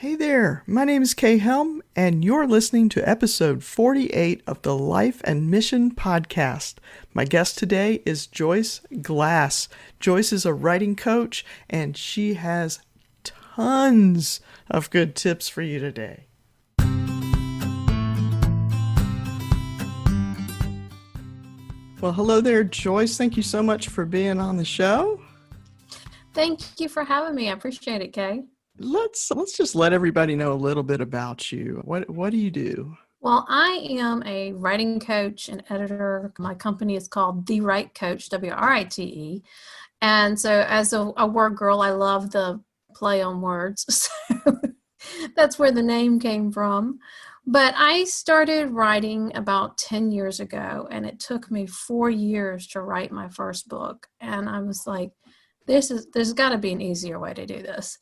Hey there, my name is Kay Helm, and you're listening to episode 48 of the Life and Mission podcast. My guest today is Joyce Glass. Joyce is a writing coach, and she has tons of good tips for you today. Well, hello there, Joyce. Thank you so much for being on the show. Thank you for having me. I appreciate it, Kay. Let's just let everybody know a little bit about you. What do you do? Well, I am a writing coach and editor. My company is called The Write Coach, WRITE. And so as a word girl, I love the play on words. So that's where the name came from. But I started writing about 10 years ago, and it took me 4 years to write my first book. And I was like, there's got to be an easier way to do this.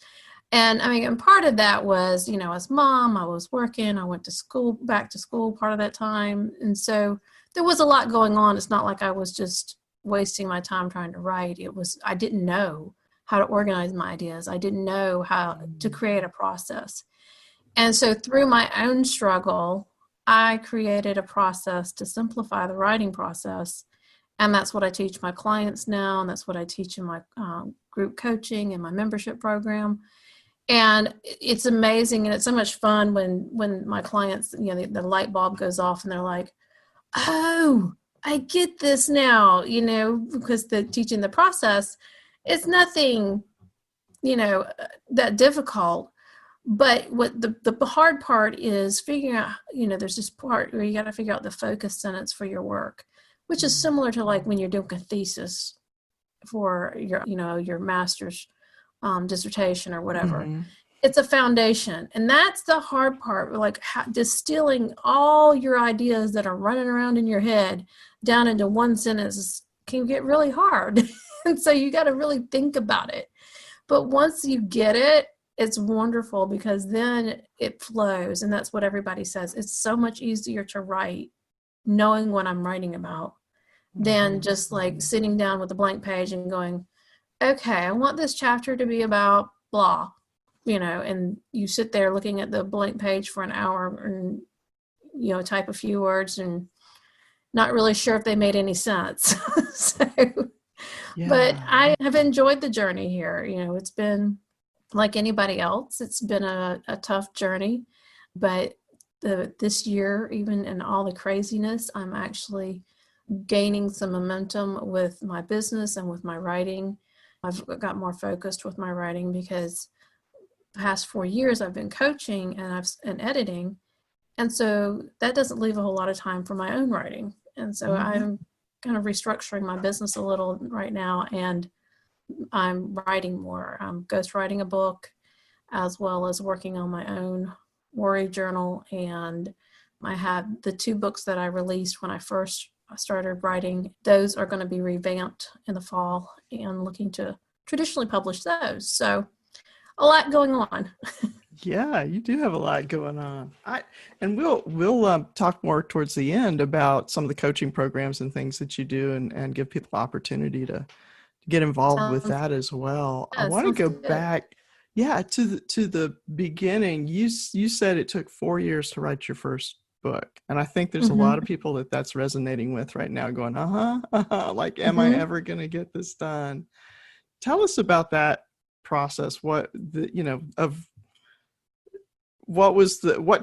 And I mean, and part of that was, as mom, I was working, I went to school, back to school part of that time. And so there was a lot going on. It's not like I was just wasting my time trying to write. I didn't know how to organize my ideas. I didn't know how to create a process. And so through my own struggle, I created a process to simplify the writing process. And that's what I teach my clients now. And that's what I teach in my group coaching and my membership program. And it's amazing, and it's so much fun when my clients, the light bulb goes off and they're like, oh, I get this now, because teaching the process is nothing, that difficult. But what the hard part is figuring out, there's this part where you got to figure out the focus sentence for your work, which is similar to like when you're doing a thesis for your master's dissertation or whatever. Mm-hmm. It's a foundation. And that's the hard part, like distilling all your ideas that are running around in your head down into one sentence can get really hard. And so you got to really think about it. But once you get it, it's wonderful because then it flows. And that's what everybody says. It's so much easier to write knowing what I'm writing about than just like sitting down with a blank page and going, okay, I want this chapter to be about blah, and you sit there looking at the blank page for an hour and, type a few words and not really sure if they made any sense. But I have enjoyed the journey here. It's been like anybody else. It's been a tough journey, but this year, even in all the craziness, I'm actually gaining some momentum with my business and with my writing. I've got more focused with my writing because the past 4 years I've been coaching and editing. And so that doesn't leave a whole lot of time for my own writing. And so I'm kind of restructuring my business a little right now, and I'm writing more. I'm ghostwriting a book as well as working on my own worry journal. And I have the 2 books that I released when I first started writing. Those are going to be revamped in the fall and looking to traditionally publish those. So a lot going on. Yeah, you do have a lot going on. We'll talk more towards the end about some of the coaching programs and things that you do and give people opportunity to get involved with that as well. I want to go back, to the beginning. You said it took 4 years to write your first book. And I think there's a lot of people that's resonating with right now going, like, am I ever going to get this done? Tell us about that process. What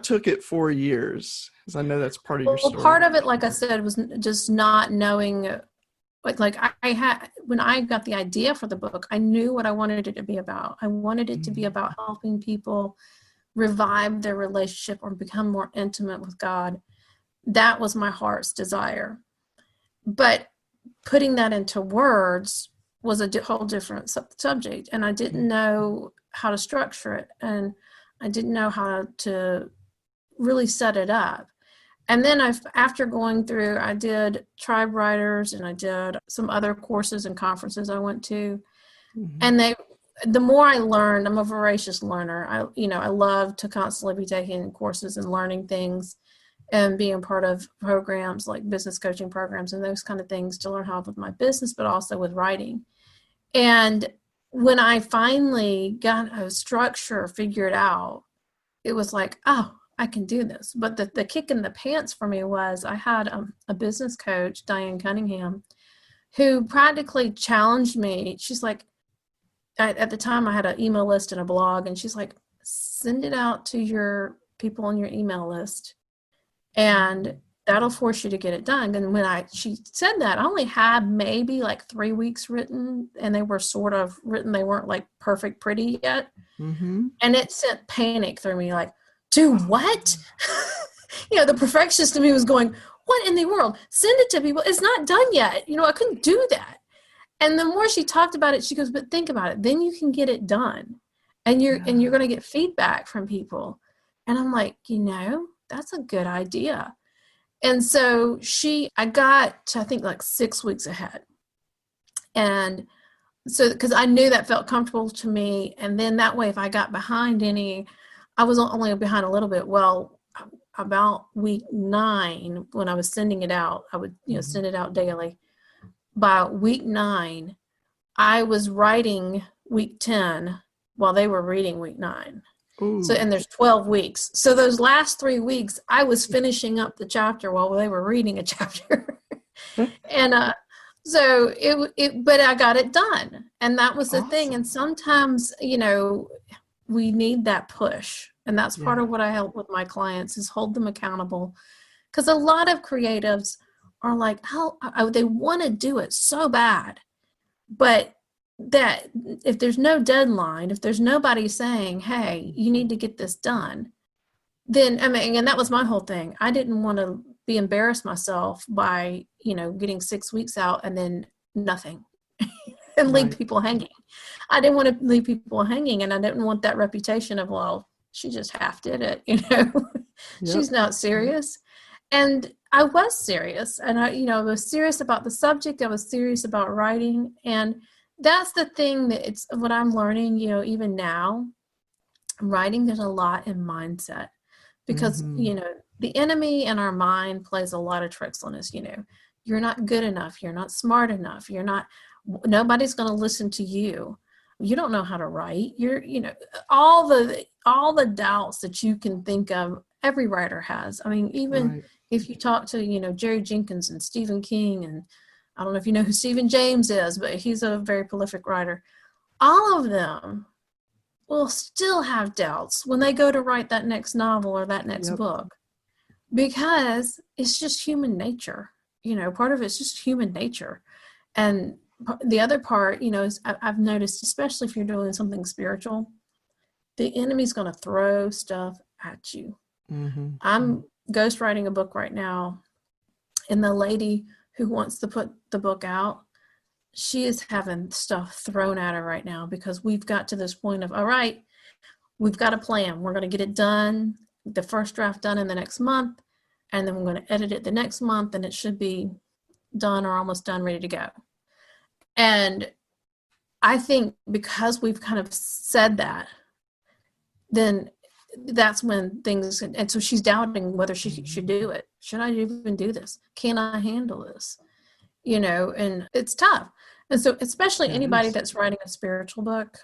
took it 4 years? Because I know that's part of your story. Part of it, like I said, was just not knowing, like I had, when I got the idea for the book, I knew what I wanted it to be about. I wanted it to be about helping people revive their relationship or become more intimate with God. That was my heart's desire. But putting that into words was a whole different subject. And I didn't know how to structure it. And I didn't know how to really set it up. And then after going through, I did Tribe Writers and I did some other courses and conferences I went to. And the more I learned, I'm a voracious learner. I love to constantly be taking courses and learning things and being part of programs like business coaching programs and those kind of things to learn how with my business, but also with writing. And when I finally got a structure figured out, it was like, oh, I can do this. But the kick in the pants for me was I had a business coach, Diane Cunningham, who practically challenged me. She's like, at the time I had an email list and a blog, and she's like, send it out to your people on your email list, and that'll force you to get it done. And when she said that, I only had maybe like 3 weeks written, and they were sort of written. They weren't like perfect pretty yet. Mm-hmm. And it sent panic through me, like, do what? The perfectionist in me was going, what in the world? Send it to people. It's not done yet. I couldn't do that. And the more she talked about it, she goes, but think about it. Then you can get it done. And you're going to get feedback from people. And I'm like, that's a good idea. And so I got to, I think, like 6 weeks ahead. And so, because I knew that felt comfortable to me. And then that way, if I got behind I was only behind a little bit. Well, about week 9, when I was sending it out, I would, send it out daily. By week 9, I was writing week 10 while they were reading week 9. Ooh. So, and there's 12 weeks. So those last 3 weeks, I was finishing up the chapter while they were reading a chapter. And so but I got it done. And that was the thing. And sometimes, we need that push. And that's part of what I help with my clients, is hold them accountable. Because a lot of creatives are like, they want to do it so bad. But that if there's no deadline, if there's nobody saying, hey, you need to get this done, then, and that was my whole thing. I didn't want to be embarrassed myself by, getting 6 weeks out and then nothing and leave people hanging. I didn't want to leave people hanging, and I didn't want that reputation of, well, she just half did it, She's not serious. And I was serious, and I was serious about the subject. I was serious about writing. And that's the thing that it's what I'm learning, even now, writing, there's a lot in mindset, because, the enemy in our mind plays a lot of tricks on us. You're not good enough. You're not smart enough. Nobody's going to listen to you. You don't know how to write. All the doubts that you can think of, every writer has. Even if you talk to, Jerry Jenkins and Stephen King, and I don't know if you know who Stephen James is, but he's a very prolific writer. All of them will still have doubts when they go to write that next novel or that next book, because it's just human nature. Part of it's just human nature. And the other part, is I've noticed, especially if you're doing something spiritual, the enemy's going to throw stuff at you. Mm-hmm. I'm ghostwriting a book right now, and the lady who wants to put the book out, she is having stuff thrown at her right now, because we've got to this point of, all right, we've got a plan. We're going to get it done, the first draft done in the next month, and then we're going to edit it the next month, and it should be done or almost done, ready to go. And I think because we've kind of said that, then that's when things, and so she's doubting whether she should do it. Should I even do this? Can I handle this? And it's tough. And so, especially anybody that's writing a spiritual book,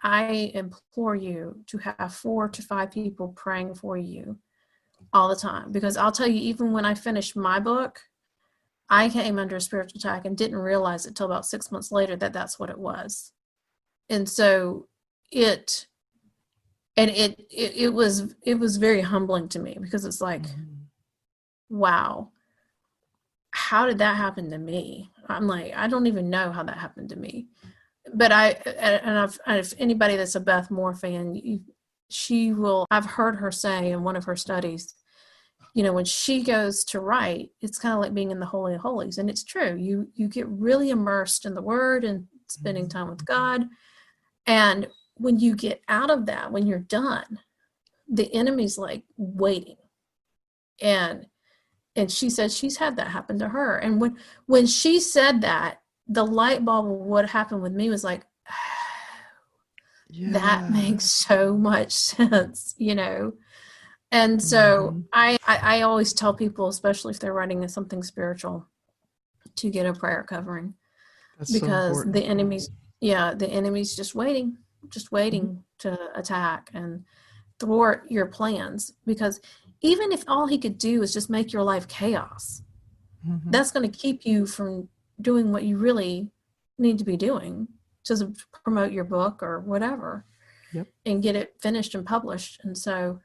I implore you to have 4 to 5 people praying for you all the time. Because I'll tell you, even when I finished my book, I came under a spiritual attack and didn't realize it till about 6 months later that that's what it was. And so it was very humbling to me, because it's like, wow, how did that happen to me? I'm like, I don't even know how that happened to me. But if anybody that's a Beth Moore fan, I've heard her say in one of her studies, when she goes to write, it's kind of like being in the Holy of Holies. And it's true. You get really immersed in the Word and spending time with God. And when you get out of that, when you're done, the enemy's like waiting. And she said she's had that happen to her. And when she said that, the light bulb of what happened with me was like, that makes so much sense, And so I always tell people, especially if they're writing something spiritual, to get a prayer covering. That's because the enemy's just waiting to attack. And thwart your plans, because even if all he could do is just make your life chaos, that's going to keep you from doing what you really need to be doing to promote your book or whatever. Yep. And get it finished and published. And so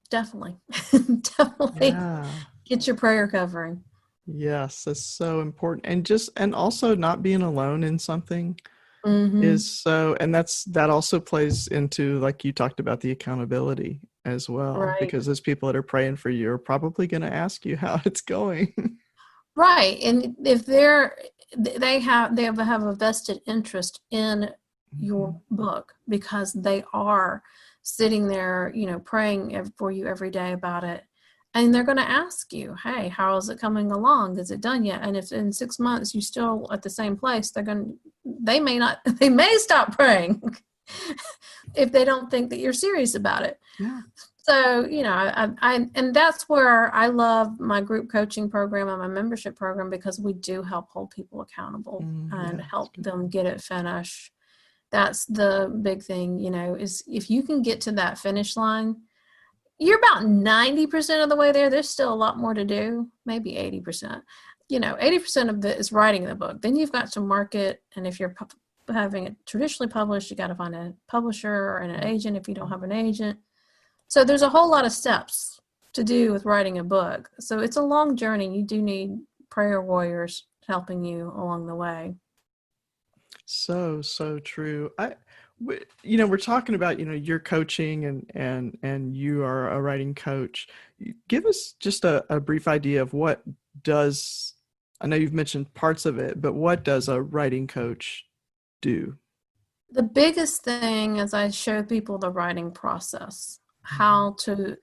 definitely, definitely Yeah. get your prayer covering. Yes, that's so important. And also not being alone in something Mm-hmm. is so, and that also plays into, like you talked about, the accountability as well, Right. because those people that are praying for you are probably going to ask you how it's going. Right. And if they have a vested interest in your book, because they are sitting there, praying for you every day about it. And they're going to ask you, hey, how is it coming along? Is it done yet? And if in 6 months you're still at the same place, they may stop praying if they don't think that you're serious about it. Yeah. So, and that's where I love my group coaching program and my membership program, because we do help hold people accountable and Yeah, help them get it finished. That's the big thing, is if you can get to that finish line, you're about 90% of the way there. There's still a lot more to do, maybe 80%. 80% of it is writing the book. Then you've got to market. And if you're having it traditionally published, you got to find a publisher or an agent if you don't have an agent. So there's a whole lot of steps to do with writing a book. So it's a long journey. You do need prayer warriors helping you along the way. so true. We're talking about, your coaching and you are a writing coach. Give us just a brief idea of I know you've mentioned parts of it, but what does a writing coach do? The biggest thing is I show people the writing process, how to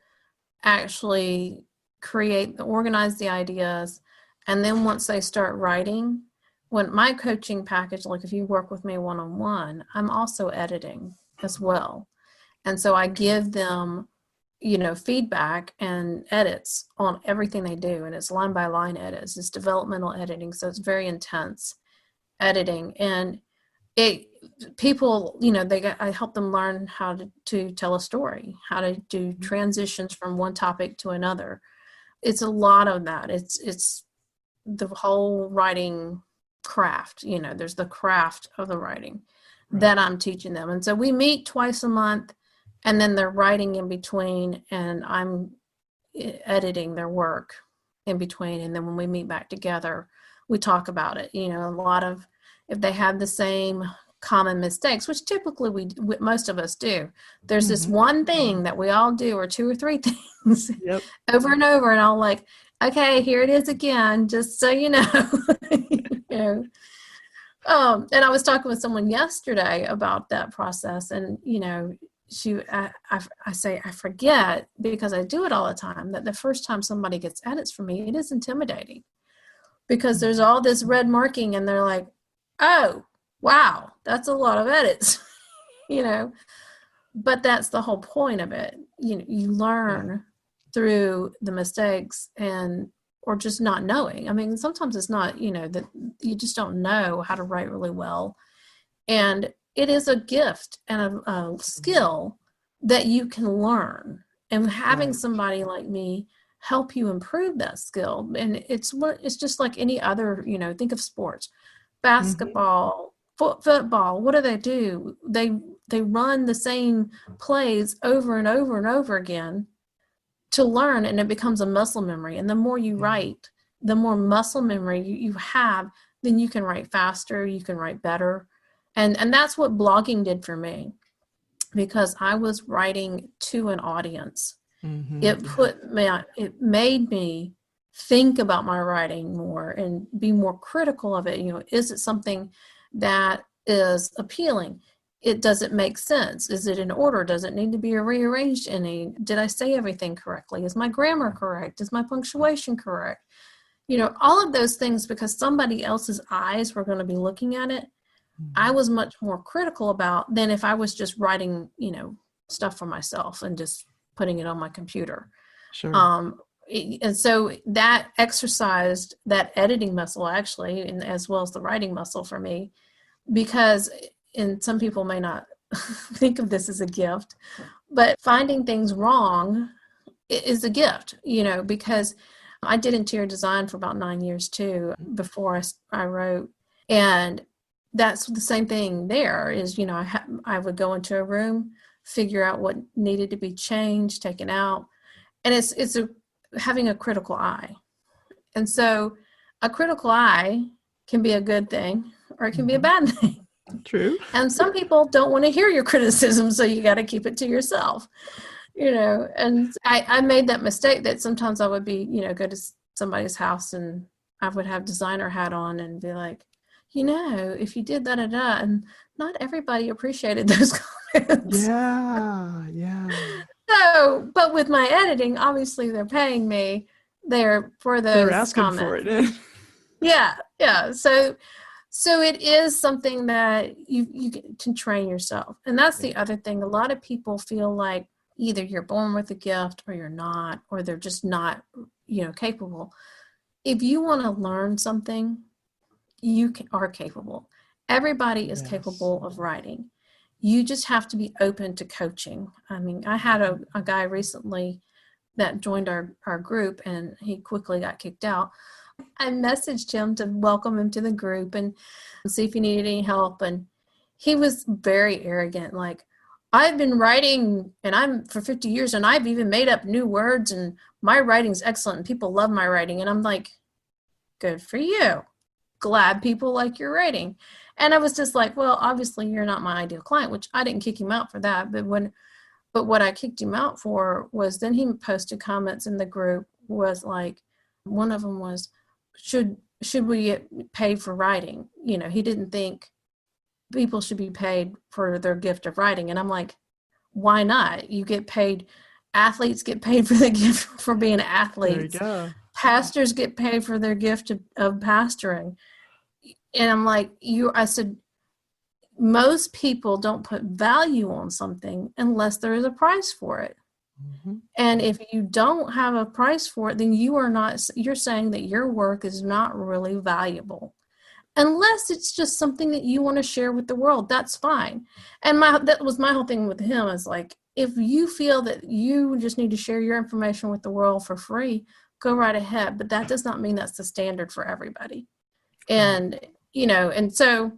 actually organize the ideas. And then once they start writing, when my coaching package, like if you work with me one-on-one, I'm also editing as well. And so I give them, feedback and edits on everything they do. And it's line by line edits. It's developmental editing. So it's very intense editing. And I help them learn how to tell a story, how to do transitions from one topic to another. It's a lot of that. It's the whole writing craft. There's the craft of the writing that I'm teaching them. And so we meet twice a month, and then they're writing in between, and I'm editing their work in between. And then when we meet back together, we talk about it. A lot of, if they have the same common mistakes, which typically most of us do, there's this one thing that we all do, or two or three things over and over. And I'll like, okay, here it is again, just so you know. And I was talking with someone yesterday about that process, and I say I forget, because I do it all the time, that the first time somebody gets edits from me, it is intimidating, because there's all this red marking, and they're like, oh, wow, that's a lot of edits, but that's the whole point of it. You learn through the mistakes or just not knowing. I mean, sometimes it's not, that you just don't know how to write really well. And it is a gift and a skill that you can learn. And having somebody like me help you improve that skill. And it's just like any other, think of sports, basketball, football. What do? They run the same plays over and over and over again to learn, and it becomes a muscle memory. And the more you write, the more muscle memory you have, then you can write faster, you can write better. And that's what blogging did for me, because I was writing to an audience. It made me think about my writing more and be more critical of it. Is it something that is appealing? Does it make sense? Is it in order? Does it need to be rearranged any? Did I say everything correctly? Is my grammar correct? Is my punctuation correct? All of those things, because somebody else's eyes were going to be looking at it. I was much more critical about than if I was just writing, stuff for myself and just putting it on my computer. Sure. And so that exercised that editing muscle, actually, and as well as the writing muscle for me, because, and some people may not think of this as a gift, but finding things wrong is a gift, because I did interior design for about 9 years too before I wrote. And that's the same thing there is, I would go into a room, figure out what needed to be changed, taken out. And it's having a critical eye. And so a critical eye can be a good thing or it can be a bad thing. True. And some people don't want to hear your criticism, so you got to keep it to yourself, and I made that mistake that sometimes I would be, go to somebody's house and I would have designer hat on and be like, if you did that, and not everybody appreciated those comments. Yeah. So, but with my editing, obviously they're paying me there for those They're asking comments. for it. Yeah. So it is something that you can train yourself. And that's the other thing. A lot of people feel like either you're born with a gift or you're not, or they're just not, capable. If you want to learn something, you are capable. Everybody is capable of writing. You just have to be open to coaching. I mean, I had a guy recently that joined our group and he quickly got kicked out. I messaged him to welcome him to the group and see if he needed any help. And he was very arrogant. Like, I've been writing and I'm for 50 years and I've even made up new words and my writing's excellent and people love my writing. And I'm like, good for you. Glad people like your writing. And I was just like, well, obviously you're not my ideal client, which I didn't kick him out for that. But what I kicked him out for was then he posted comments in the group was like, one of them was, should we get paid for writing? He didn't think people should be paid for their gift of writing. And I'm like, why not? You get paid. Athletes get paid for the gift for being athletes. There you go. Pastors get paid for their gift of pastoring. And I'm like, I said, most people don't put value on something unless there is a price for it. Mm-hmm. And if you don't have a price for it, then you're saying that your work is not really valuable. Unless it's just something that you want to share with the world, that's fine. And that was my whole thing with him is like, if you feel that you just need to share your information with the world for free, go right ahead. But that does not mean that's the standard for everybody. And, and so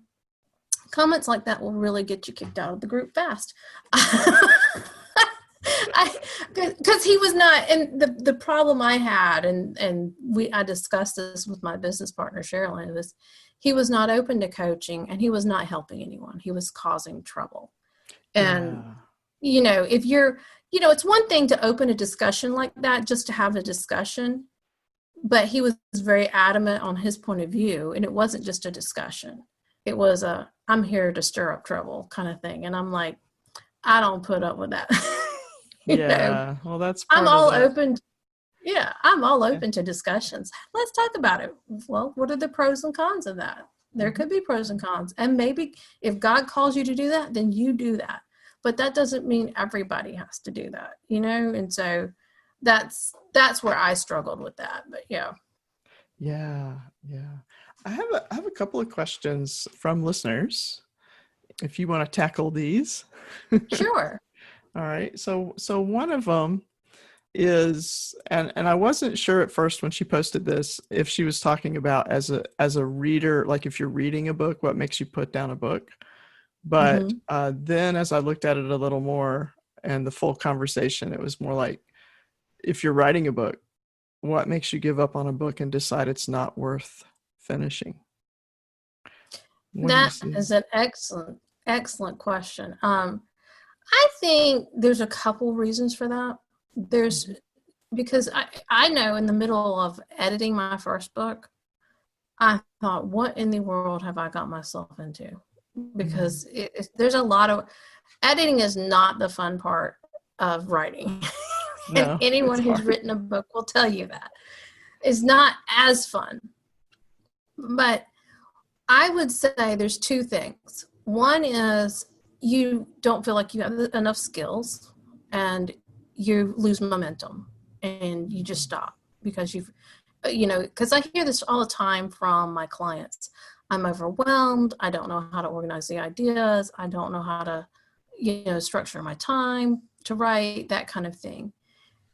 comments like that will really get you kicked out of the group fast. Because he was not, and the problem I had, and I discussed this with my business partner, Sherilyn, was he was not open to coaching and he was not helping anyone. He was causing trouble. And, if you're, it's one thing to open a discussion like that, just to have a discussion, but he was very adamant on his point of view. And it wasn't just a discussion. It was I'm here to stir up trouble kind of thing. And I'm like, I don't put up with that. Well, that's I'm all open. I'm all open to discussions. Let's talk about it. Well, what are the pros and cons of that? There could be pros and cons. And maybe if God calls you to do that, then you do that. But that doesn't mean everybody has to do that, And so that's where I struggled with that. But yeah. I have a couple of questions from listeners. If you want to tackle these. Sure. All right. So one of them is, and I wasn't sure at first when she posted this, if she was talking about as a reader, like if you're reading a book, what makes you put down a book. But then as I looked at it a little more and the full conversation, it was more like, if you're writing a book, what makes you give up on a book and decide it's not worth finishing? That is an excellent question. I think there's a couple reasons for that. Because I know in the middle of editing my first book, I thought, what in the world have I got myself into? Because there's a lot of, editing is not the fun part of writing. No, and anyone who's written a book will tell you that. It's not as fun. But I would say there's two things. One is you don't feel like you have enough skills and you lose momentum and you just stop because because I hear this all the time from my clients. I'm overwhelmed. I don't know how to organize the ideas. I don't know how to structure my time to write, that kind of thing.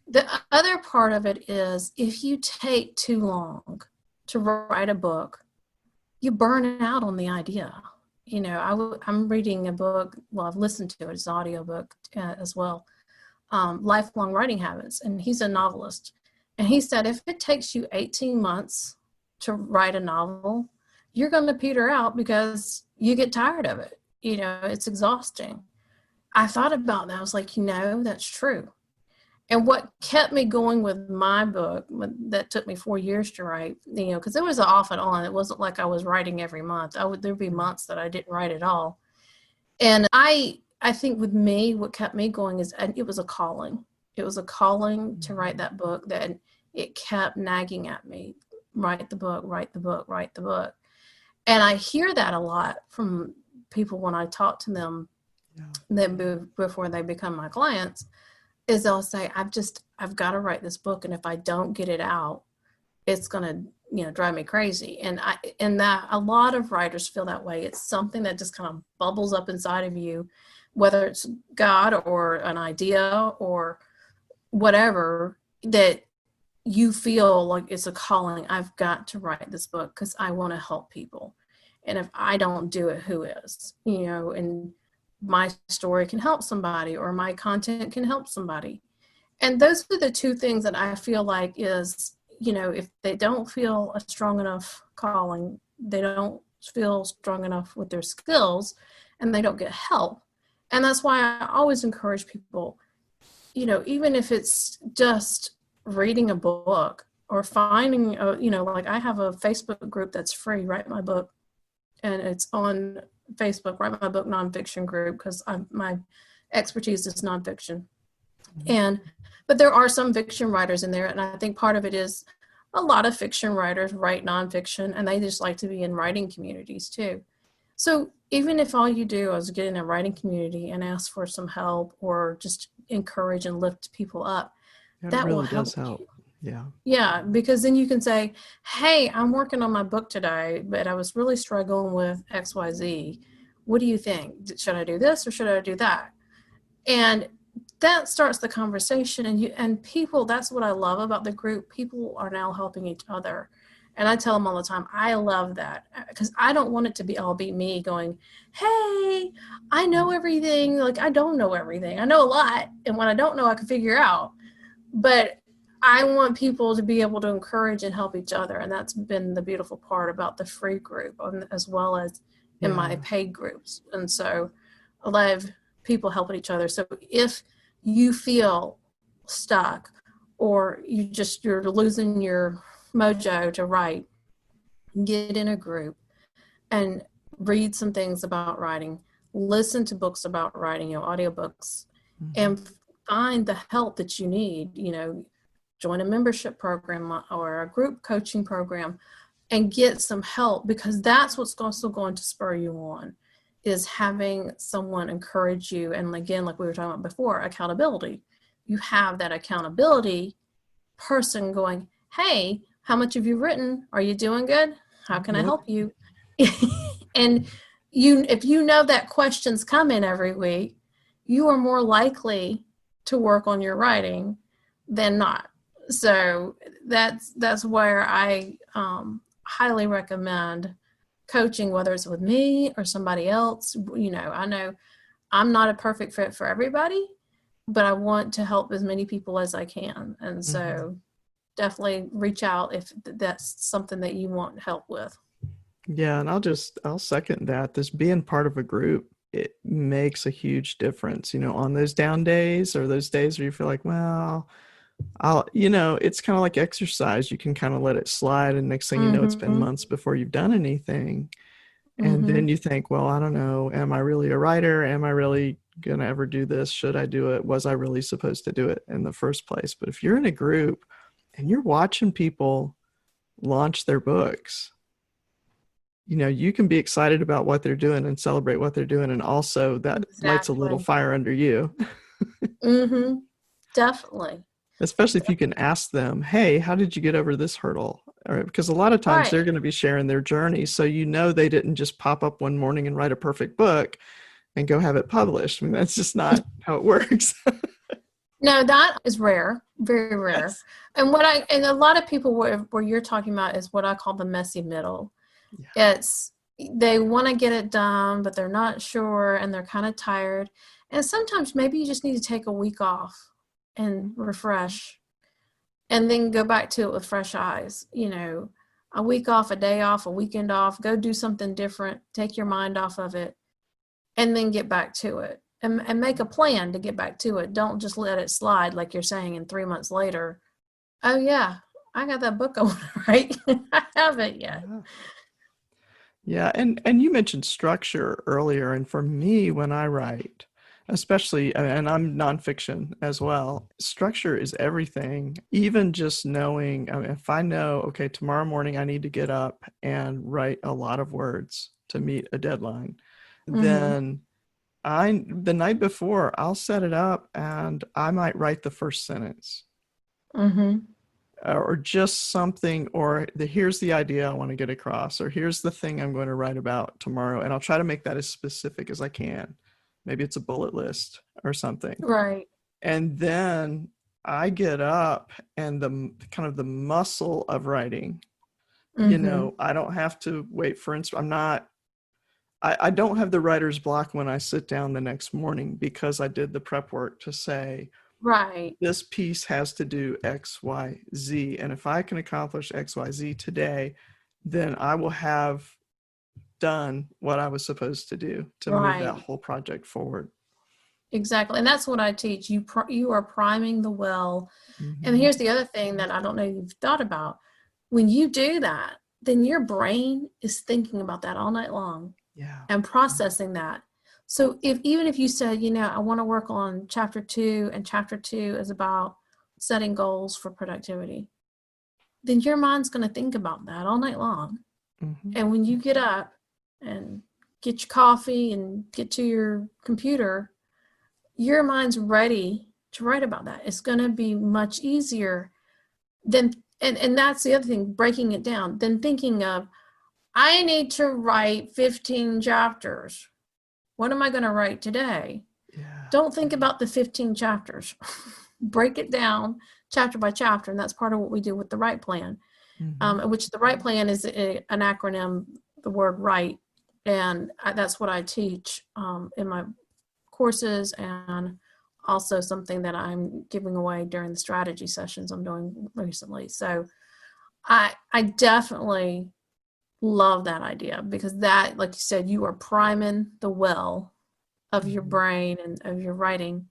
The other part of it is if you take too long to write a book, you burn out on the idea. I'm reading a book, well, I've listened to it, it's an audiobook as well, Lifelong Writing Habits, and he's a novelist. And he said if it takes you 18 months to write a novel, you're going to peter out because you get tired of it. It's exhausting. I thought about that. I was like, that's true. And what kept me going with my book that took me 4 years to write, because it was off and on. It wasn't like I was writing every month. There'd be months that I didn't write at all. And I think with me, what kept me going is it was a calling. It was a calling to write that book that it kept nagging at me. Write the book, write the book, write the book. And I hear that a lot from people when I talk to them before they become my clients, is they'll say, I've got to write this book. And if I don't get it out, it's going to, drive me crazy. And that a lot of writers feel that way. It's something that just kind of bubbles up inside of you, whether it's God or an idea or whatever, that you feel like it's a calling. I've got to write this book because I want to help people. And if I don't do it, who is? And my story can help somebody or my content can help somebody. And those are the two things that I feel like is, if they don't feel a strong enough calling, they don't feel strong enough with their skills, and they don't get help. And that's why I always encourage people, even if it's just reading a book or finding, like I have a Facebook group that's free, Write My Book, and it's on Facebook, Write My Book Nonfiction group, because my expertise is nonfiction. But there are some fiction writers in there, and I think part of it is a lot of fiction writers write nonfiction, and they just like to be in writing communities too. So even if all you do is get in a writing community and ask for some help or just encourage and lift people up, that really will help. Help. Yeah. Yeah, because then you can say, hey, I'm working on my book today, but I was really struggling with XYZ. What do you think? Should I do this or should I do that? And that starts the conversation. And people, that's what I love about the group. People are now helping each other. And I tell them all the time, I love that, because I don't want it to be me going, hey, I know everything. Like, I don't know everything. I know a lot. And when I don't know, I can figure out. But I want people to be able to encourage and help each other. And that's been the beautiful part about the free group, as well as in my paid groups. And so I love people helping each other. So if you feel stuck or you're losing your mojo to write, get in a group and read some things about writing, listen to books about writing, audiobooks, and find the help that you need, join a membership program or a group coaching program and get some help, because that's what's also going to spur you on, is having someone encourage you. And again, like we were talking about before, accountability. You have that accountability person going, hey, how much have you written? Are you doing good? How can I help you? And if you know that questions come in every week, you are more likely to work on your writing than not. So that's where I highly recommend coaching, whether it's with me or somebody else. I know I'm not a perfect fit for everybody, but I want to help as many people as I can. And so definitely reach out if that's something that you want help with. Yeah. And I'll second that. This being part of a group, it makes a huge difference, on those down days or those days where you feel like, well, it's kind of like exercise. You can kind of let it slide. And next thing you know, it's been months before you've done anything. And then you think, well, I don't know, am I really a writer? Am I really going to ever do this? Should I do it? Was I really supposed to do it in the first place? But if you're in a group and you're watching people launch their books, you can be excited about what they're doing and celebrate what they're doing. And also that lights a little fire under you. Definitely. Especially if you can ask them, hey, how did you get over this hurdle? Because a lot of times they're going to be sharing their journey. So they didn't just pop up one morning and write a perfect book. and go have it published. I mean, that's just not how it works. No, that is rare, very rare. Yes. And a lot of people where you're talking about is what I call the messy middle. Yeah. It's they want to get it done, but they're not sure and they're kind of tired. And sometimes maybe you just need to take a week off and refresh and then go back to it with fresh eyes. A week off, a day off, a weekend off, go do something different, take your mind off of it, and then get back to it. And make a plan to get back to it. Don't just let it slide like you're saying, and 3 months later, oh yeah, I got that book I want to write. I haven't yet. Yeah. Yeah, and you mentioned structure earlier, and for me, when I write, especially, and I'm nonfiction as well, structure is everything. Even just knowing, if I know, okay, tomorrow morning I need to get up and write a lot of words to meet a deadline, Mm-hmm. then the night before, I'll set it up and I might write the first sentence Mm-hmm. or just something, or here's the idea I want to get across, or here's the thing I'm going to write about tomorrow. And I'll try to make that as specific as I can. Maybe it's a bullet list or something. Right. And then I get up and the kind of the muscle of writing, Mm-hmm. I don't have to wait for, I don't have the writer's block when I sit down the next morning because I did the prep work to say, Right. this piece has to do X, Y, Z. And if I can accomplish X, Y, Z today, then I will have done what I was supposed to do to move that Right. whole project forward. Exactly. And that's what I teach. You are priming the well. And Mm-hmm. here's the other thing that I don't know you've thought about. When you do that, then your brain is thinking about that all night long Yeah. and processing that. So even if you said, I want to work on chapter 2, and chapter 2 is about setting goals for productivity, then your mind's going to think about that all night long. Mm-hmm. And when you get up and get your coffee and get to your computer, your mind's ready to write about that. It's going to be much easier than, and that's the other thing, breaking it down, than thinking of, I need to write 15 chapters. What am I going to write today? Yeah. Don't think about the 15 chapters. Break it down chapter by chapter, and that's part of what we do with the Write Plan, Mm-hmm. which the Write Plan is an acronym, the word write, and that's what I teach in my courses, and also something that I'm giving away during the strategy sessions I'm doing recently. So I definitely love that idea, because that, like you said, you are priming the well of your Mm-hmm. brain and of your writing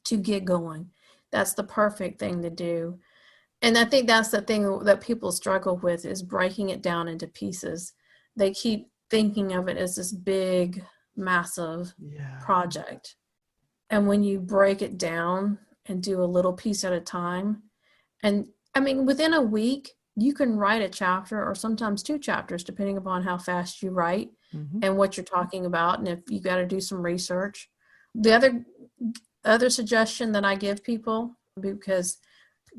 to get going. That's the perfect thing to do. And I think that's the thing that people struggle with, is breaking it down into pieces. They keep thinking of it as this big, massive Yeah. project. And when you break it down and do a little piece at a time, and I mean, within a week, you can write a chapter or sometimes 2 chapters, depending upon how fast you write Mm-hmm. and what you're talking about. And if you got to do some research. The other suggestion that I give people, because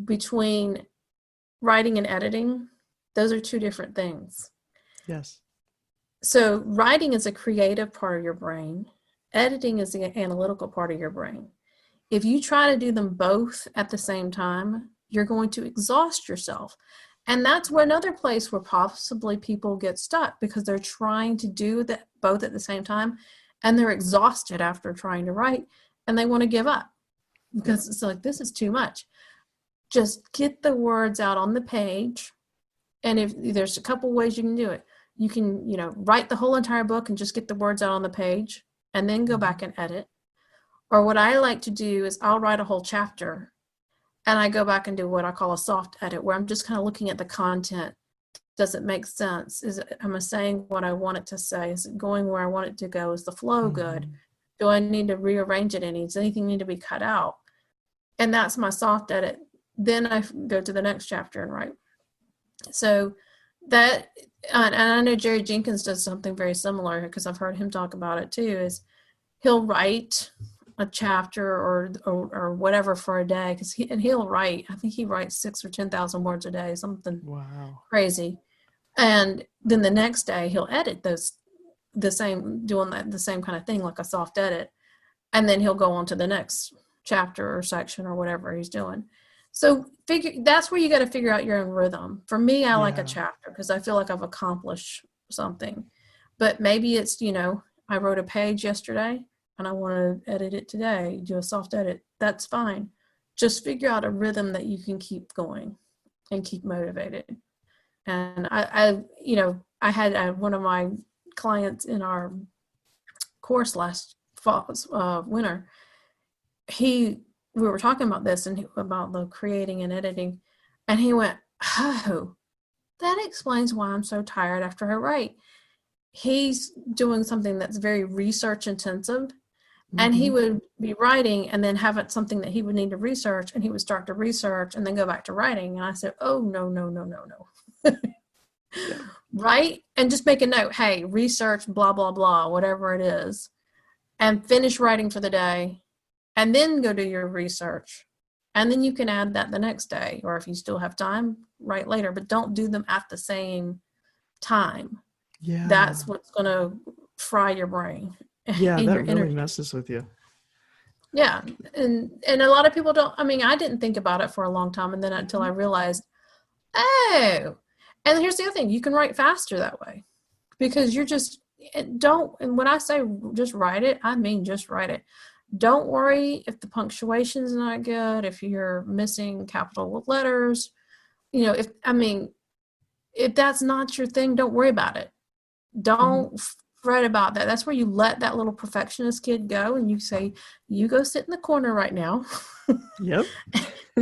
between writing and editing, those are 2 different things. Yes. So writing is a creative part of your brain. Editing is the analytical part of your brain. If you try to do them both at the same time, you're going to exhaust yourself. And that's another place where possibly people get stuck, because they're trying to do that both at the same time, and they're exhausted after trying to write, and they want to give up because it's like, this is too much. Just get the words out on the page. And if there's a couple ways you can do it, you can, write the whole entire book and just get the words out on the page and then go Mm-hmm. back and edit. Or what I like to do is I'll write a whole chapter and I go back and do what I call a soft edit, where I'm just kind of looking at the content. Does it make sense? Am I saying what I want it to say? Is it going where I want it to go? Is the flow good? Mm-hmm. Do I need to rearrange it any? Does anything need to be cut out? And that's my soft edit. Then I go to the next chapter and write. So that, and I know Jerry Jenkins does something very similar, because I've heard him talk about it too, is he'll write a chapter or whatever for a day, because he'll write, I think he writes 6,000 or 10,000 words a day, something Wow. crazy. And then the next day he'll edit doing the same kind of thing, like a soft edit, and then he'll go on to the next chapter or section or whatever he's doing. So that's where you got to figure out your own rhythm. For me, I like a chapter because I feel like I've accomplished something. But maybe it's, I wrote a page yesterday and I want to edit it today, do a soft edit. That's fine. Just figure out a rhythm that you can keep going and keep motivated. And I had one of my clients in our course last fall, winter. We were talking about this and about the creating and editing, and he went, "Oh, that explains why I'm so tired after I write." He's doing something that's very research intensive, and he would be writing and then have it something that he would need to research, and he would start to research and then go back to writing. And I said, "Oh, no. Yeah. Right? And just make a note, hey, research, blah, blah, blah, whatever it is, and finish writing for the day, and then go do your research. And then you can add that the next day, or if you still have time, write later, but don't do them at the same time. Yeah. That's what's going to fry your brain. Yeah, and that your really energy. messes with you. Yeah. And a lot of people don't, I didn't think about it for a long time. And then until I realized, oh, and here's the other thing, you can write faster that way because and when I say just write it, I mean just write it. Don't worry if the punctuation is not good, if you're missing capital letters, if that's not your thing, don't worry about it. Don't fret about that. That's where you let that little perfectionist kid go and you say, you go sit in the corner right now. Yep.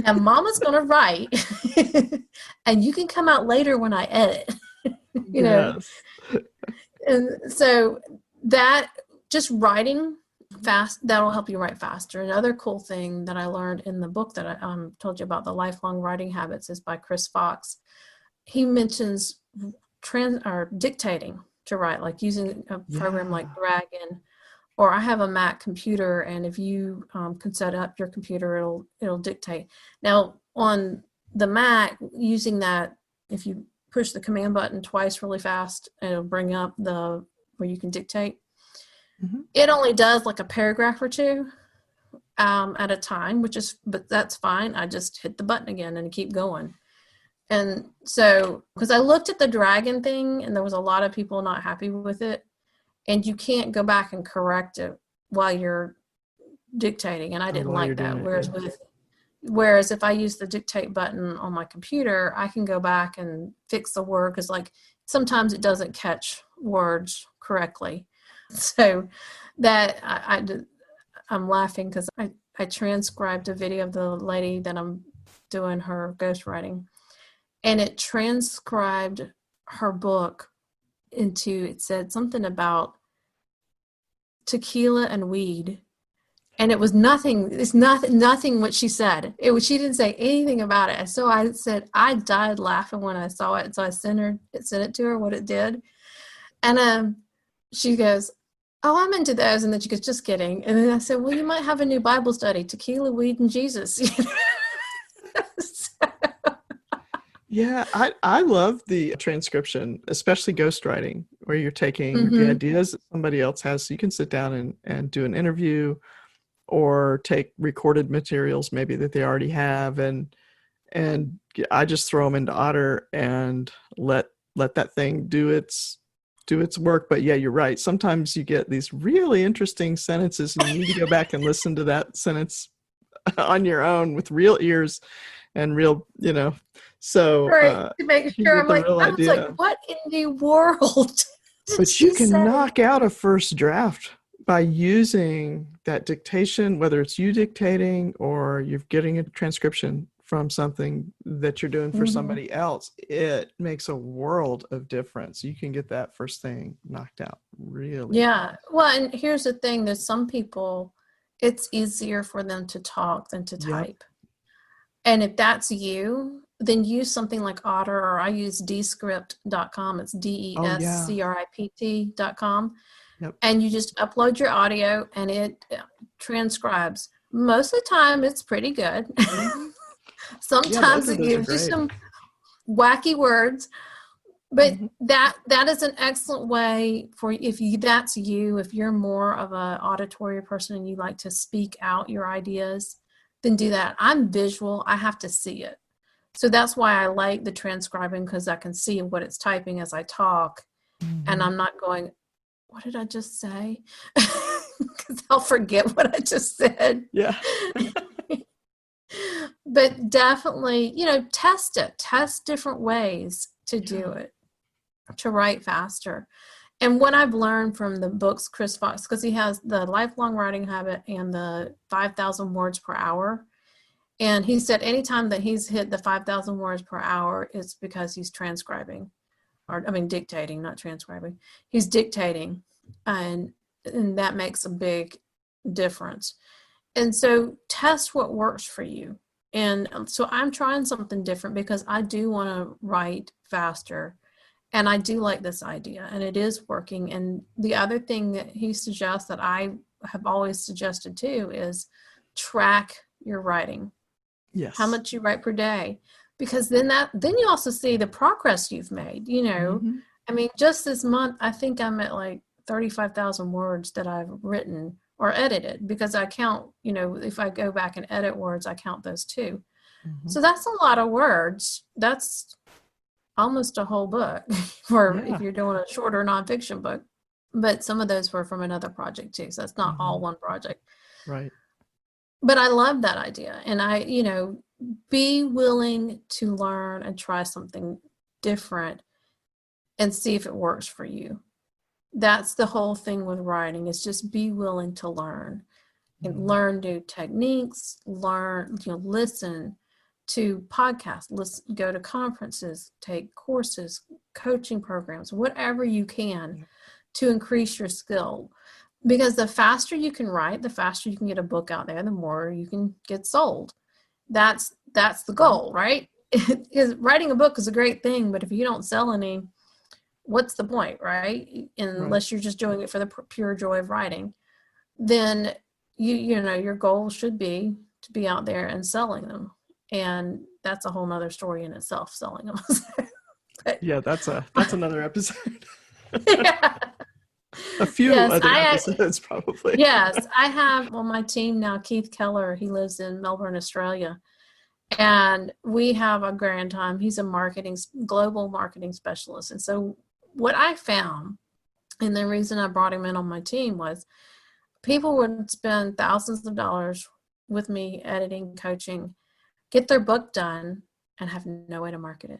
And mama's going to write and you can come out later when I edit, Yes. And so that just writing fast, that'll help you write faster. Another cool thing that I learned in the book that I told you about, The Lifelong Writing Habits, is by Chris Fox. He mentions dictating to write, like using a program like Dragon, or I have a Mac computer, and if you can set up your computer, it'll dictate. Now on the Mac, using that, if you push the command button twice really fast, it'll bring up where you can dictate. It only does like a paragraph or two at a time, but that's fine. I just hit the button again and keep going. And so, because I looked at the Dragon thing and there was a lot of people not happy with it, and you can't go back and correct it while you're dictating. And I didn't like that. Whereas if I use the dictate button on my computer, I can go back and fix the word, because like sometimes it doesn't catch words correctly. So that I'm laughing because I transcribed a video of the lady that I'm doing her ghostwriting, and it transcribed her book it said something about tequila and weed. And it was nothing. It's nothing what she said. She didn't say anything about it. So I said, I died laughing when I saw it. So I sent it to her what it did. And she goes, "Oh, I'm into those." And then she goes, "Just kidding." And then I said, "Well, you might have a new Bible study, Tequila, Weed, and Jesus." Yeah, I love the transcription, especially ghostwriting, where you're taking the ideas that somebody else has, so you can sit down and do an interview or take recorded materials maybe that they already have, and I just throw them into Otter and let that thing do its work. But yeah, you're right. Sometimes you get these really interesting sentences and you need to go back and listen to that sentence on your own with real ears and real, so right, to make sure. I'm like, I was like, what in the world did she say? knock out a first draft by using that dictation, whether it's you dictating or you're getting a transcription from something that you're doing for somebody else. It makes a world of difference. You can get that first thing knocked out really fast. Well, and here's the thing, there's some people, it's easier for them to talk than to type. And if that's you, then use something like Otter, or I use descript.com. It's descript.com. Yep. And you just upload your audio and it transcribes. Most of the time it's pretty good. Sometimes it gives you some wacky words, But Mhm. that is an excellent way for if you're more of a auditory person and you like to speak out your ideas, then do that. I'm visual. I have to see it. So that's why I like the transcribing, because I can see what it's typing as I talk, and Mhm. I'm not going, what did I just say? Because I'll forget what I just said. Yeah. But definitely, test it. Test different ways to do Yeah. it, to write faster. And what I've learned from the books, Chris Fox, because he has the Lifelong Writing Habit and the 5,000 words per hour. And he said anytime that he's hit the 5,000 words per hour, it's because he's transcribing, or I mean, dictating, not transcribing. He's dictating, and that makes a big difference. And so test what works for you. And so I'm trying something different because I do want to write faster. And I do like this idea, and it is working. And the other thing that he suggests that I have always suggested too is track your writing, how Yes. much you write per day, because then you also see the progress you've made. Mhm. I mean, just this month, I think I'm at like 35,000 words that I've written or edited, because I count, if I go back and edit words, I count those too. Mhm. So that's a lot of words. That's almost a whole book for if Yeah. you're doing a shorter nonfiction book. But some of those were from another project too. So it's not all Mhm. one project. Right. But I love that idea. And be willing to learn and try something different and see if it works for you. That's the whole thing with writing, is just be willing to learn and Mhm. learn new techniques, listen to podcasts, go to conferences, take courses, coaching programs, whatever you can Yeah. to increase your skill. Because the faster you can write, the faster you can get a book out there, the more you can get sold. That's the Right. goal, right? Because writing a book is a great thing, but if you don't sell any, what's the point, right? Right. Unless you're just doing it for the pure joy of writing, then your goal should be to be out there and selling them. And that's a whole nother story in itself, selling them. But Yeah, that's another episode. yeah. A few Yes, other episodes probably. I have on my team now Keith Keller. He lives in Melbourne, Australia, and we have a grand time. He's a global marketing specialist. And so what I found, and the reason I brought him in on my team, was people would spend thousands of dollars with me editing, coaching, get their book done, and have no way to market it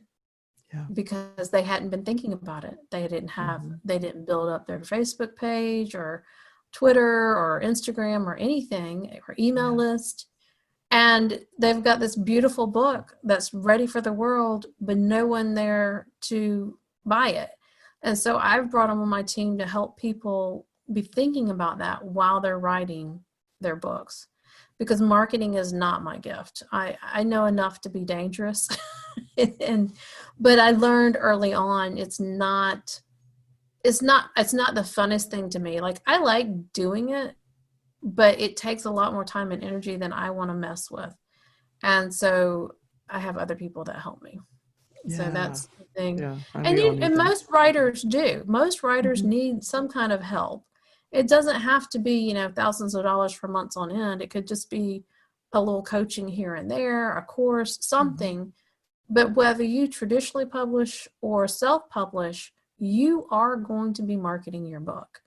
Yeah. because they hadn't been thinking about it. Mhm. They didn't build up their Facebook page or Twitter or Instagram or anything, or email Yeah. list. And they've got this beautiful book that's ready for the world, but no one there to buy it. And so I've brought them on my team to help people be thinking about that while they're writing their books, because marketing is not my gift. I know enough to be dangerous. But I learned early on it's not the funnest thing to me. Like, I like doing it, but it takes a lot more time and energy than I want to mess with. And so I have other people that help me. So Yeah. that's the thing. Yeah. And And we all need that. most writers do. Most writers Mhm. need some kind of help. It doesn't have to be, thousands of dollars for months on end. It could just be a little coaching here and there, a course, Mhm. something. But whether you traditionally publish or self-publish, you are going to be marketing your book,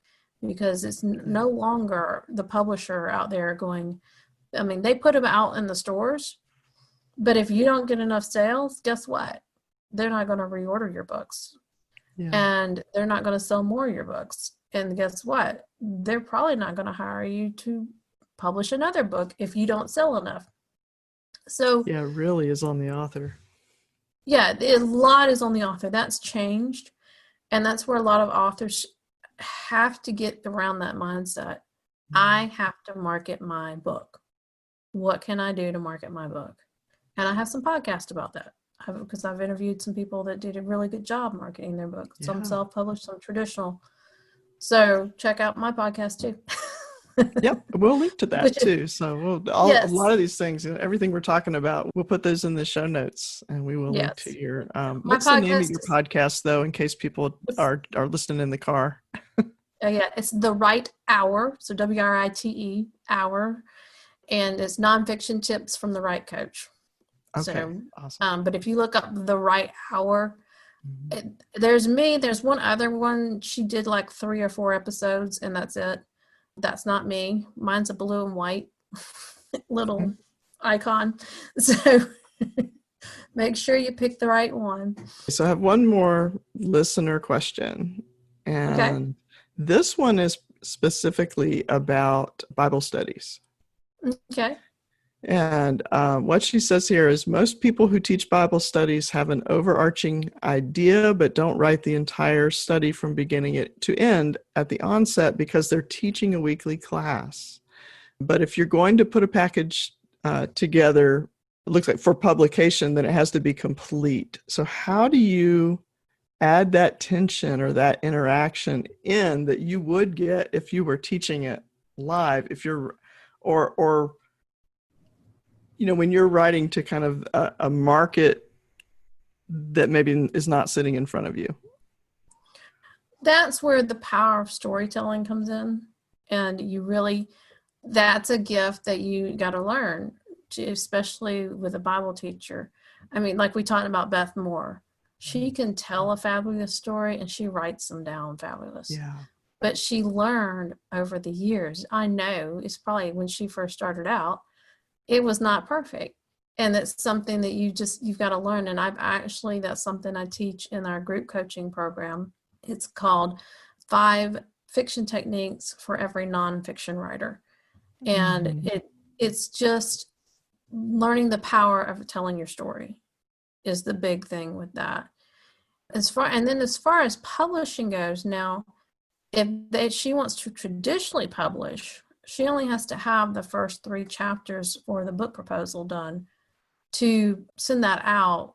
because it's Yeah. no longer the publisher out there going, I mean, they put them out in the stores, but if you don't get enough sales, guess what? They're not going to reorder your books, Yeah. and they're not going to sell more of your books. And guess what? They're probably not going to hire you to publish another book if you don't sell enough. So, Yeah, it really is on the author. yeah, a lot is on the author. That's changed. And that's where a lot of authors have to get around that mindset. I Mhm. have to market my book. What can I do to market my book? And I have some podcasts about that, because I've interviewed some people that did a really good job marketing their book. Some Yeah. self-published, some traditional. So check out my podcast too. Yep, we'll link to that Which is, too. So a lot yes, of these things, everything we're talking about, we'll put those in the show notes, and we will link to yes. your. My What's the name of podcast your is, podcast, though, in case people are listening in the car? yeah, it's The Right Hour. So WRITE hour. And it's nonfiction tips from the right coach. Okay, So, awesome. but if you look up The Right Hour, Mhm. there's me, there's one other one. She did like 3 or 4 episodes, and that's it. That's not me. Mine's a blue and white little icon. So make sure you pick the right one. So I have one more listener question, Okay. and this one is specifically about Bible studies. Okay. And what she says here is most people who teach Bible studies have an overarching idea, but don't write the entire study from beginning it to end at the onset because they're teaching a weekly class. But if you're going to put a package together, it looks like for publication, then it has to be complete. So how do you add that tension or that interaction in that you would get if you were teaching it live, if you're or when you're writing to kind of a market that maybe is not sitting in front of you? That's where the power of storytelling comes in. And that's a gift that you got to learn, especially with a Bible teacher. I mean, like we talked about Beth Moore. She can tell a fabulous story and she writes them down fabulous. Yeah. But she learned over the years. I know it's probably when she first started out, it was not perfect. And it's something that you've got to learn. And that's something I teach in our group coaching program. It's called 5 Fiction Techniques for Every Nonfiction Writer. And Mhm. it's just learning the power of telling your story is the big thing with that. As far as publishing goes, now if she wants to traditionally publish, she only has to have the first 3 chapters for the book proposal done to send that out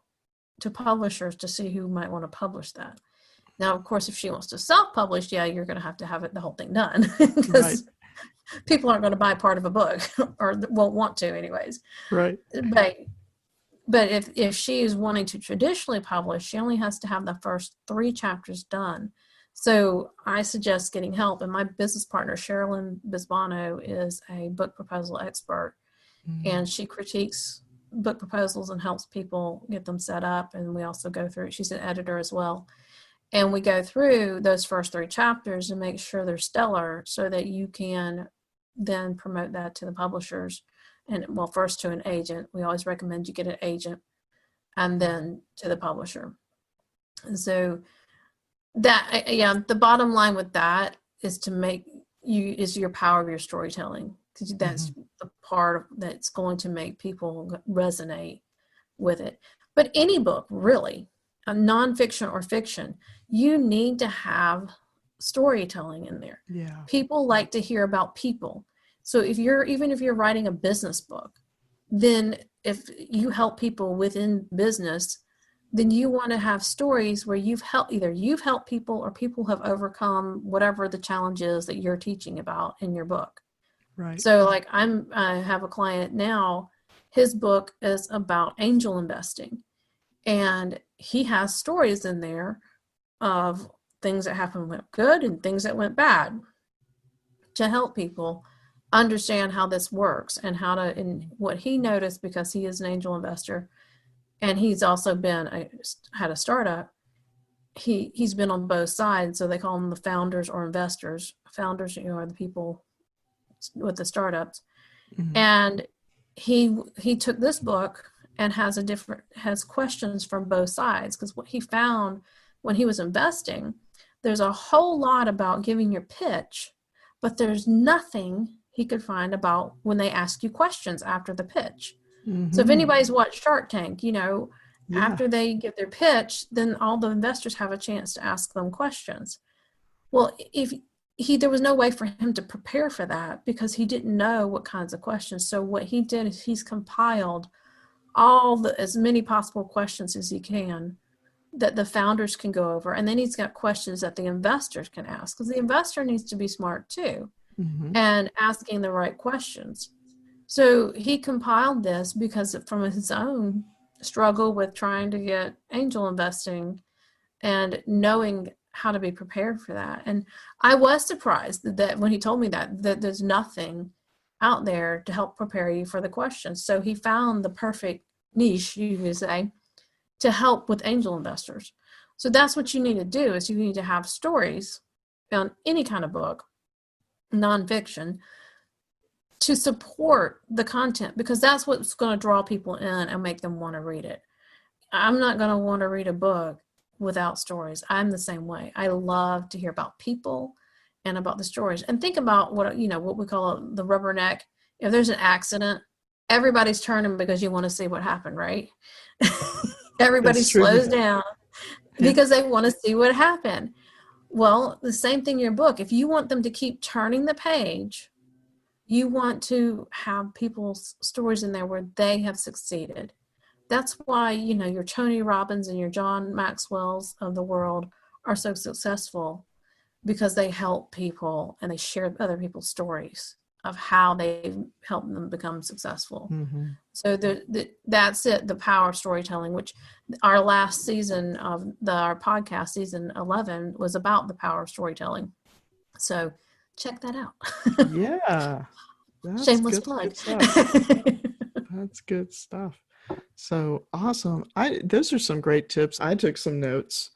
to publishers to see who might want to publish that. Now, of course, if she wants to self-publish, yeah, you're going to have the whole thing done Right. because people aren't going to buy part of a book or won't want to anyways. Right. But if she is wanting to traditionally publish, she only has to have the first 3 chapters done. So I suggest getting help. And my business partner, Sherilyn Bisbano, is a book proposal expert. And she critiques book proposals and helps people get them set up. And we also go through, she's an editor as well. And we go through those first 3 chapters and make sure they're stellar so that you can then promote that to the publishers. And well, first to an agent. We always recommend you get an agent and then to the publisher. And so the bottom line with that is is your power of your storytelling, because that's the part that's going to make people resonate with it. But any book, really, a nonfiction or fiction, you need to have storytelling in there. Yeah. People like to hear about people. So even if you're writing a business book, then if you help people within business, then you want to have stories where you've helped people or people have overcome whatever the challenge is that you're teaching about in your book. Right. So like I have a client now, his book is about angel investing, and he has stories in there of things that happened went good and things that went bad to help people understand how this works and and what he noticed, because he is an angel investor and he's also had a startup. He's been on both sides, so they call them the founders or investors. Founders, are the people with the startups. And he took this book and has questions from both sides, because what he found when he was investing, there's a whole lot about giving your pitch, but there's nothing he could find about when they ask you questions after the pitch. So if anybody's watched Shark Tank, after they give their pitch, then all the investors have a chance to ask them questions. Well, there was no way for him to prepare for that because he didn't know what kinds of questions. So what he did is he's compiled as many possible questions as he can that the founders can go over. And then he's got questions that the investors can ask, because the investor needs to be smart too. Mm-hmm. and asking the right questions. So he compiled this because from his own struggle with trying to get angel investing and knowing how to be prepared for that. And I was surprised that when he told me that there's nothing out there to help prepare you for the questions. So he found the perfect niche, you could say, to help with angel investors. So that's what you need to do is you need to have stories on any kind of book, nonfiction, to support the content, because that's what's going to draw people in and make them want to read it. I'm not going to want to read a book without stories. I'm the same way. I love to hear about people and about the stories. And think about what we call the rubberneck. If there's an accident, everybody's turning because you want to see what happened, right? Everybody That's true. slows down Yeah. because they want to see what happened. Well, the same thing in your book. If you want them to keep turning the page, you want to have people's stories in there where they have succeeded. That's why, your Tony Robbins and your John Maxwell's of the world are so successful, because they help people and they share other people's stories of how they helped them become successful. Mm-hmm. So that's it, the power of storytelling, which our last season of our podcast, season 11, was about the power of storytelling. So check that out. Yeah. That's Shameless good, plug. good stuff. That's good stuff. So awesome. Those are some great tips. I took some notes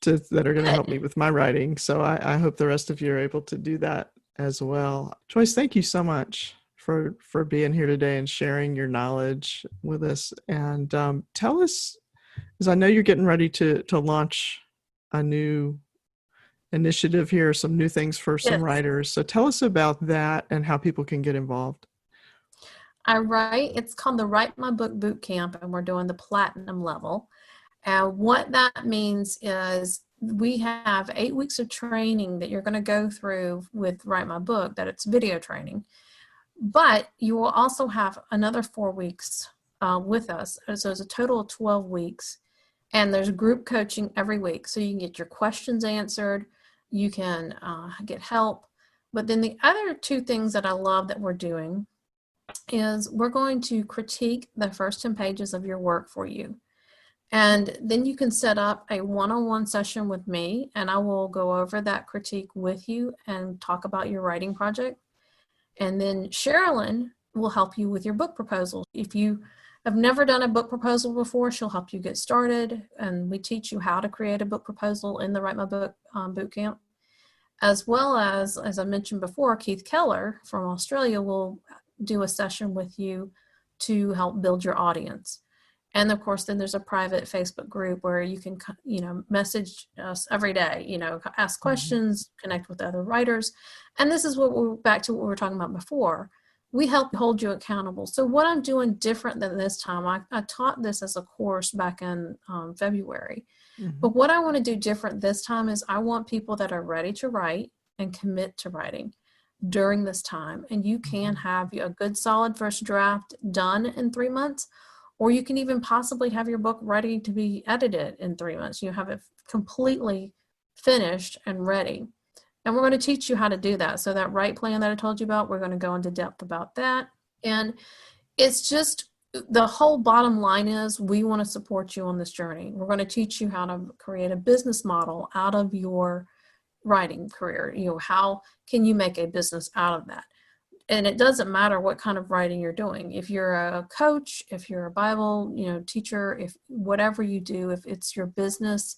that are going to help me with my writing. So I hope the rest of you are able to do that as well. Joyce, thank you so much for being here today and sharing your knowledge with us. And tell us, because I know you're getting ready to launch a new initiative here, some new things for some Yes. writers. So tell us about that and how people can get involved. It's called the Write My Book Boot Camp, and we're doing the platinum level. And what that means is we have 8 weeks of training that you're going to go through with Write My Book, that it's video training. But you will also have another 4 weeks with us. So it's a total of 12 weeks. And there's group coaching every week. So you can get your questions answered. You can get help. But then the other 2 things that I love that we're doing is we're going to critique the first 10 pages of your work for you. And then you can set up a one-on-one session with me, and I will go over that critique with you and talk about your writing project. And then Sherilyn will help you with your book proposal. If you have never done a book proposal before, she'll help you get started. And we teach you how to create a book proposal in the Write My Book Bootcamp. As well as I mentioned before, Keith Keller from Australia will do a session with you to help build your audience. And of course, then there's a private Facebook group where you can, message us every day, ask questions, connect with other writers. And this is what we're back to what we were talking about before. We help hold you accountable. So what I'm doing different than this time, I taught this as a course back in February. Mm-hmm. But what I want to do different this time is I want people that are ready to write and commit to writing during this time. And you can have a good solid first draft done in 3 months, or you can even possibly have your book ready to be edited in 3 months. You have it completely finished and ready. And we're going to teach you how to do that. So that write plan that I told you about, we're going to go into depth about that. And it's just, the whole bottom line is we want to support you on this journey. We're going to teach you how to create a business model out of your writing career. How can you make a business out of that? And it doesn't matter what kind of writing you're doing. If you're a coach, if you're a Bible, teacher, if whatever you do, if it's your business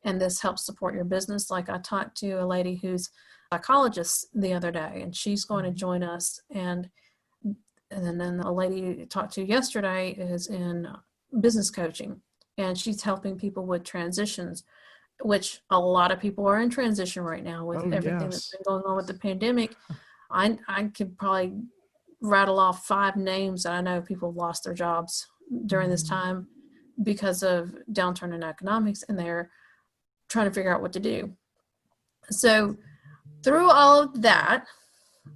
and this helps support your business. Like I talked to a lady who's a psychologist the other day, and she's going to join us. And then a lady I talked to yesterday is in business coaching, and she's helping people with transitions, which a lot of people are in transition right now with everything that's been going on with the pandemic. I could probably rattle off 5 names that I know people lost their jobs during this time because of downturn in economics, and they're trying to figure out what to do. So through all of that,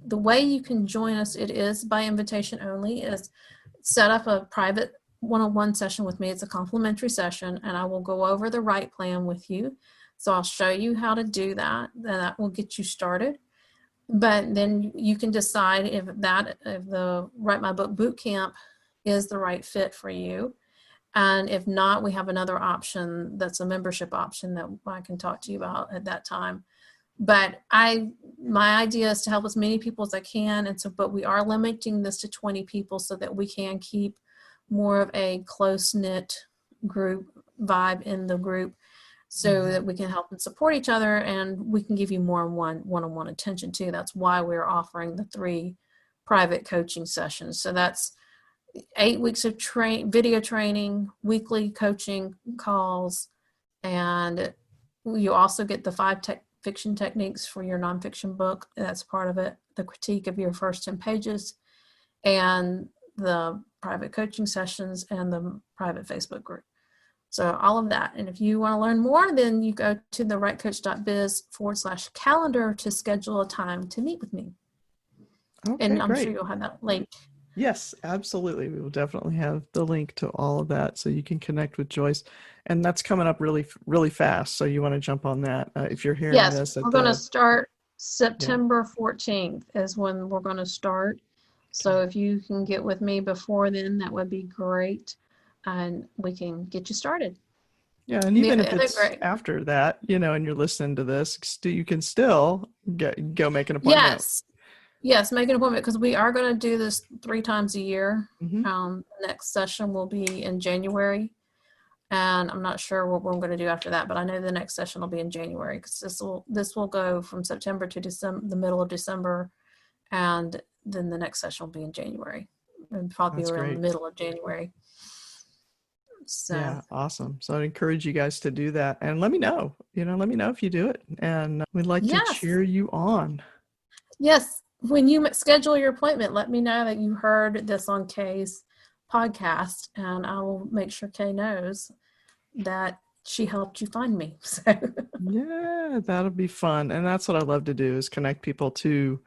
the way you can join us, it is by invitation only, is set up a private one-on-one session with me. It's a complimentary session, and I will go over the write plan with you. So I'll show you how to do that, and that will get you started. But then you can decide if the Write My Book boot camp is the right fit for you. And if not, we have another option that's a membership option that I can talk to you about at that time. But my idea is to help as many people as I can. And so, but we are limiting this to 20 people so that we can keep more of a close-knit group vibe in the group, so that we can help and support each other, and we can give you more one-on-one attention too. That's why we're offering the 3 private coaching sessions. So that's 8 weeks of video training, weekly coaching calls, and you also get the 5 fiction techniques for your nonfiction book. That's part of it. The critique of your first 10 pages, and the private coaching sessions, and the private Facebook group. So all of that. And if you want to learn more, then you go to thewritecoach.biz/calendar to schedule a time to meet with me. Okay, and I'm great. sure you'll have that link. Yes, absolutely. We will definitely have the link to all of that so you can connect with Joyce. And that's coming up really, really fast. So you want to jump on that if you're hearing this. We're going to start September 14th is when we're going to start. So if you can get with me before then, that would be great. And we can get you started. Yeah, and even if it's after that, and you're listening to this, you can still go make an appointment. Yes, make an appointment, because we are going to do this 3 times a year. Next session will be in January, and I'm not sure what we're going to do after that, but I know the next session will be in January, because this will go from September to December, the middle of December, and then the next session will be in January, and probably around the middle of January. So yeah, awesome. So I'd encourage you guys to do that, and let me know. Let me know if you do it, and we'd like to cheer you on. Yes. When you schedule your appointment, let me know that you heard this on Kay's podcast, and I will make sure Kay knows that she helped you find me. So yeah, that'll be fun. And that's what I love to do, is connect people to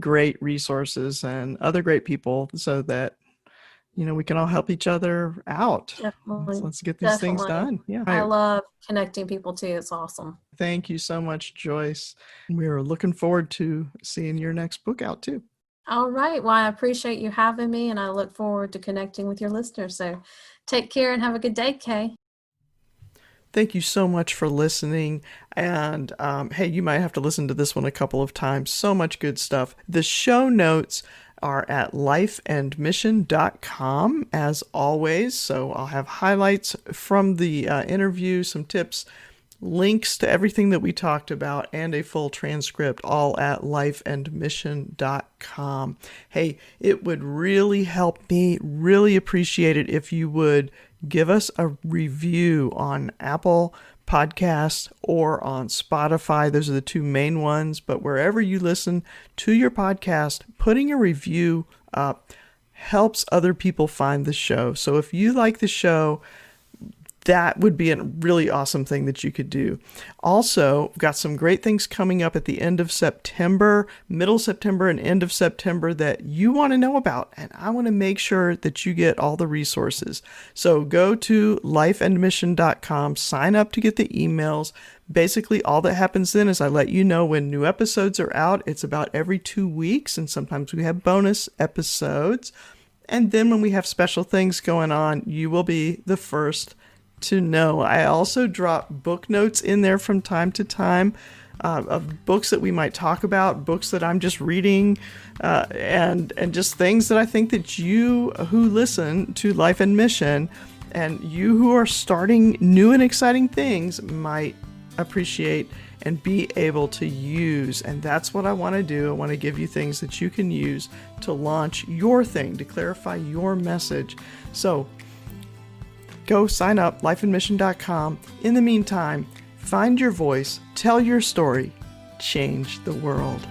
great resources and other great people, so that we can all help each other out. Definitely. Let's get these things done. Yeah. I love connecting people too. It's awesome. Thank you so much, Joyce. We're looking forward to seeing your next book out too. All right. Well, I appreciate you having me, and I look forward to connecting with your listeners. So take care and have a good day, Kay. Thank you so much for listening. And hey, you might have to listen to this one a couple of times. So much good stuff. The show notes are at lifeandmission.com as always. So I'll have highlights from the interview, some tips, links to everything that we talked about, and a full transcript, all at lifeandmission.com. Hey, it would really help me, really appreciate it if you would give us a review on Apple Podcasts or on Spotify. Those are the 2 main ones, but wherever you listen to your podcast, putting a review up helps other people find the show. So if you like the show, that would be a really awesome thing that you could do. Also, we've got some great things coming up at the end of September, middle September and end of September that you want to know about. And I want to make sure that you get all the resources. So go to lifeandmission.com, sign up to get the emails. Basically, all that happens then is I let you know when new episodes are out. It's about every 2 weeks, and sometimes we have bonus episodes. And then when we have special things going on, you will be the first to know. I also drop book notes in there from time to time of books that we might talk about, books that I'm just reading, and just things that I think that you who listen to Life and Mission, and you who are starting new and exciting things, might appreciate and be able to use. And that's what I want to do. I want to give you things that you can use to launch your thing, to clarify your message. So go sign up, lifeandmission.com. In the meantime, find your voice, tell your story, change the world.